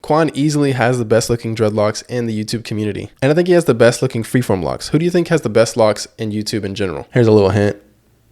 Quan easily has the best looking dreadlocks in the YouTube community. And I think he has the best looking freeform locks. Who do you think has the best locks in YouTube in general? Here's a little hint.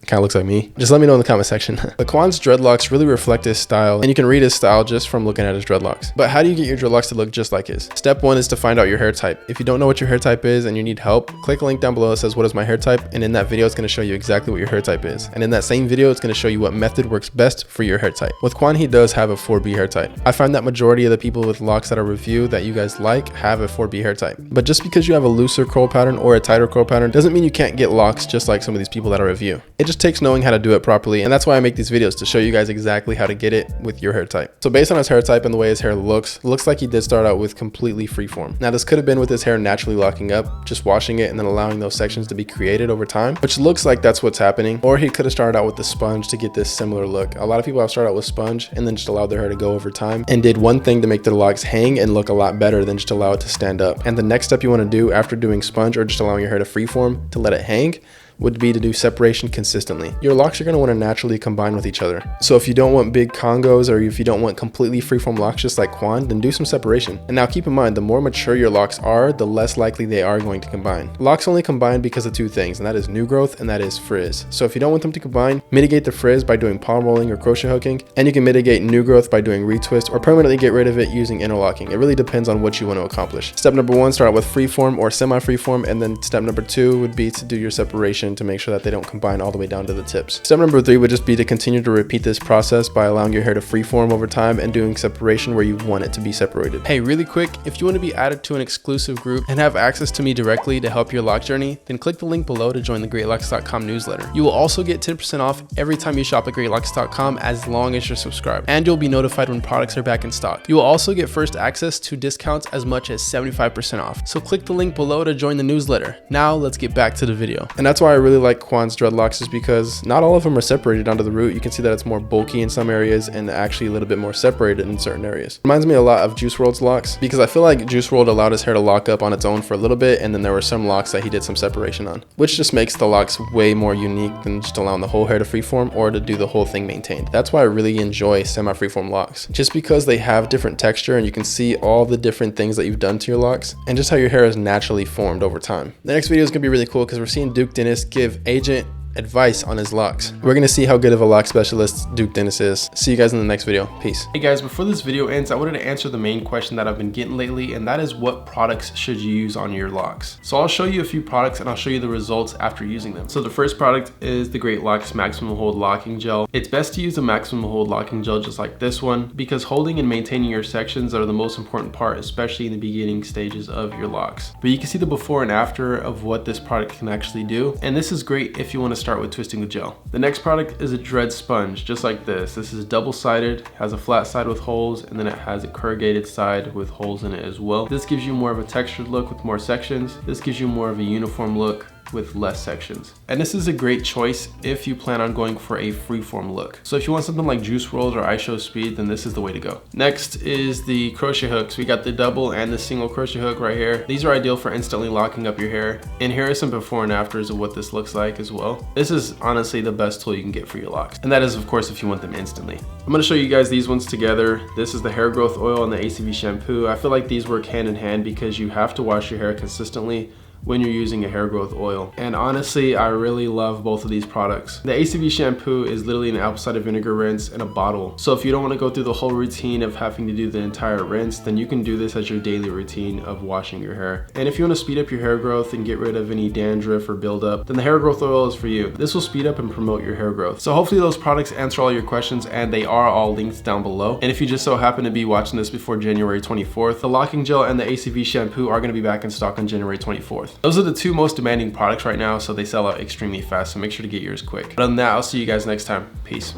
Kind of looks like me. Just let me know in the comment section. But Quan's dreadlocks really reflect his style, and you can read his style just from looking at his dreadlocks. But how do you get your dreadlocks to look just like his? Step 1 is to find out your hair type. If you don't know what your hair type is and you need help, click a link down below that says what is my hair type, and in that video it's going to show you exactly what your hair type is. And in that same video it's going to show you what method works best for your hair type. With Quan, he does have a 4B hair type. I find that majority of the people with locks that I review that you guys like have a 4B hair type. But just because you have a looser curl pattern or a tighter curl pattern doesn't mean you can't get locks just like some of these people that I review. It just takes knowing how to do it properly, and that's why I make these videos, to show you guys exactly how to get it with your hair type. So based on his hair type and the way his hair looks like he did start out with completely freeform. Now this could have been with his hair naturally locking up, just washing it and then allowing those sections to be created over time, which looks like that's what's happening. Or he could have started out with the sponge to get this similar look. A lot of people have started out with sponge and then just allowed their hair to go over time and did one thing to make their locks hang and look a lot better than just allow it to stand up. And the next step you want to do after doing sponge or just allowing your hair to freeform to let it hang would be to do separation consistently. Your locks are going to want to naturally combine with each other. So if you don't want big congos, or if you don't want completely freeform locks just like Quan, then do some separation. And now keep in mind, the more mature your locks are, the less likely they are going to combine. Locks only combine because of two things, and that is new growth and that is frizz. So if you don't want them to combine, mitigate the frizz by doing palm rolling or crochet hooking, and you can mitigate new growth by doing retwist or permanently get rid of it using interlocking. It really depends on what you want to accomplish. Step number 1, start out with freeform or semi-freeform, and then step number 2 would be to do your separation to make sure that they don't combine all the way down to the tips. Step number 3 would just be to continue to repeat this process by allowing your hair to freeform over time and doing separation where you want it to be separated. Hey, really quick, if you want to be added to an exclusive group and have access to me directly to help your lock journey, then click the link below to join the Greatlocs.com newsletter. You will also get 10% off every time you shop at Greatlocs.com as long as you're subscribed, and you'll be notified when products are back in stock. You will also get first access to discounts as much as 75% off. So click the link below to join the newsletter. Now let's get back to the video. And that's why I really like Quan's dreadlocks, is because not all of them are separated onto the root. You can see that it's more bulky in some areas and actually a little bit more separated in certain areas. Reminds me a lot of Juice WRLD's locks, because I feel like Juice WRLD allowed his hair to lock up on its own for a little bit, and then there were some locks that he did some separation on, which just makes the locks way more unique than just allowing the whole hair to freeform or to do the whole thing maintained. That's why I really enjoy semi-freeform locks, just because they have different texture and you can see all the different things that you've done to your locks and just how your hair is naturally formed over time. The next video is going to be really cool because we're seeing Duke Dennis give Agent advice on his locks. We're gonna see how good of a lock specialist Duke Dennis is. See you guys in the next video. Peace. Hey guys, before this video ends, I wanted to answer the main question that I've been getting lately, and that is, what products should you use on your locks? So I'll show you a few products and I'll show you the results after using them. So the first product is the Greatlocs Maximum Hold Locking Gel. It's best to use a maximum hold locking gel just like this one, because holding and maintaining your sections are the most important part, especially in the beginning stages of your locks. But you can see the before and after of what this product can actually do, and this is great if you want to start with twisting with gel. The next product is a dread sponge, just like this. This is double-sided, has a flat side with holes, and then it has a corrugated side with holes in it as well. This gives you more of a textured look with more sections. This gives you more of a uniform look with less sections. And this is a great choice if you plan on going for a freeform look. So if you want something like Juice WRLD or iShowSpeed, then this is the way to go. Next is the crochet hooks. We got the double and the single crochet hook right here. These are ideal for instantly locking up your hair. And here are some before and afters of what this looks like as well. This is honestly the best tool you can get for your locks. And that is, of course, if you want them instantly. I'm gonna show you guys these ones together. This is the hair growth oil and the ACV shampoo. I feel like these work hand in hand because you have to wash your hair consistently when you're using a hair growth oil. And honestly, I really love both of these products. The ACV shampoo is literally an apple cider vinegar rinse in a bottle. So if you don't want to go through the whole routine of having to do the entire rinse, then you can do this as your daily routine of washing your hair. And if you want to speed up your hair growth and get rid of any dandruff or buildup, then the hair growth oil is for you. This will speed up and promote your hair growth. So hopefully those products answer all your questions, and they are all linked down below. And if you just so happen to be watching this before January 24th, the locking gel and the ACV shampoo are going to be back in stock on January 24th. Those are the two most demanding products right now, so they sell out extremely fast, so make sure to get yours quick. But other than that, I'll see you guys next time. Peace.